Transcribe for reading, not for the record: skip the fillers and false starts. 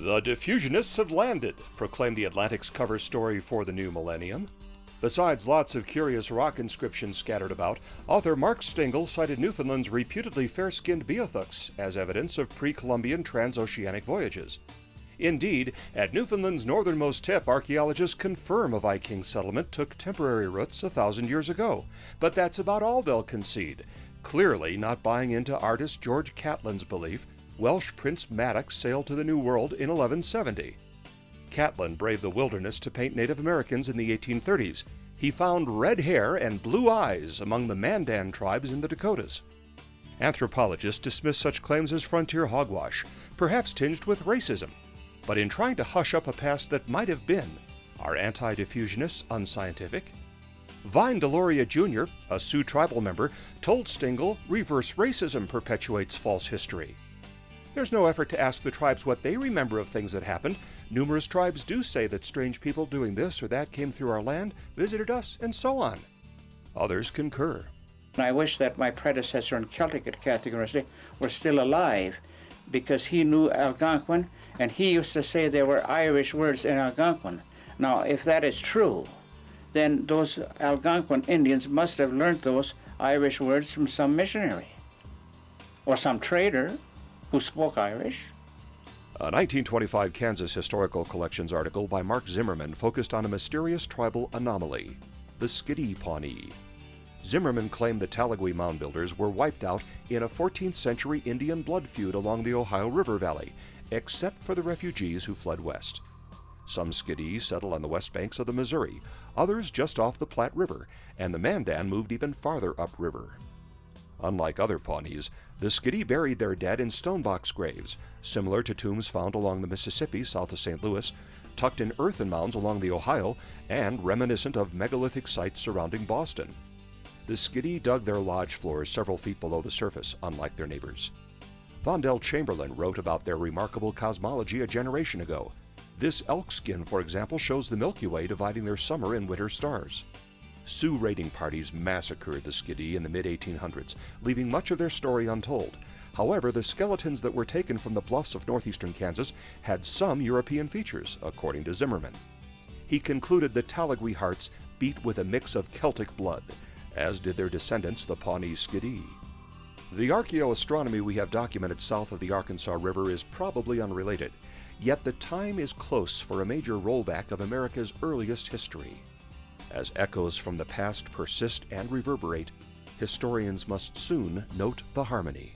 The diffusionists have landed, proclaimed the Atlantic's cover story for the new millennium. Besides lots of curious rock inscriptions scattered about, author Mark Stengel cited Newfoundland's reputedly fair-skinned Beothuks as evidence of pre-Columbian transoceanic voyages. Indeed, at Newfoundland's northernmost tip, archaeologists confirm a Viking settlement took temporary roots 1,000 years ago, but that's about all they'll concede, clearly not buying into artist George Catlin's belief Welsh Prince Maddox sailed to the New World in 1170. Catlin braved the wilderness to paint Native Americans in the 1830s. He found red hair and blue eyes among the Mandan tribes in the Dakotas. Anthropologists dismiss such claims as frontier hogwash, perhaps tinged with racism. But in trying to hush up a past that might have been, are anti-diffusionists unscientific? Vine Deloria Jr., a Sioux tribal member, told Stengel reverse racism perpetuates false history. There's no effort to ask the tribes what they remember of things that happened. Numerous tribes do say that strange people doing this or that came through our land, visited us, and so on. Others concur. I wish that my predecessor in Celtic at Catholic University were still alive, because he knew Algonquin, and he used to say there were Irish words in Algonquin. Now, if that is true, then those Algonquin Indians must have learned those Irish words from some missionary or some trader who spoke Irish. A 1925 Kansas Historical Collections article by Mark Zimmerman focused on a mysterious tribal anomaly, the Skidee Pawnee. Zimmerman claimed the Talagui mound builders were wiped out in a 14th century Indian blood feud along the Ohio River Valley, except for the refugees who fled west. Some Skidee settled on the west banks of the Missouri, others just off the Platte River, and the Mandan moved even farther upriver. Unlike other Pawnees, the Skidee buried their dead in stonebox graves, similar to tombs found along the Mississippi south of St. Louis, tucked in earthen mounds along the Ohio, and reminiscent of megalithic sites surrounding Boston. The Skidee dug their lodge floors several feet below the surface, unlike their neighbors. Vondel Chamberlain wrote about their remarkable cosmology a generation ago. This elk skin, for example, shows the Milky Way dividing their summer and winter stars. Sioux raiding parties massacred the Skidee in the mid-1800s, leaving much of their story untold. However, the skeletons that were taken from the bluffs of northeastern Kansas had some European features, according to Zimmerman. He concluded the Talagui hearts beat with a mix of Celtic blood, as did their descendants, the Pawnee Skidee. The archaeoastronomy we have documented south of the Arkansas River is probably unrelated, yet the time is close for a major rollback of America's earliest history. As echoes from the past persist and reverberate, historians must soon note the harmony.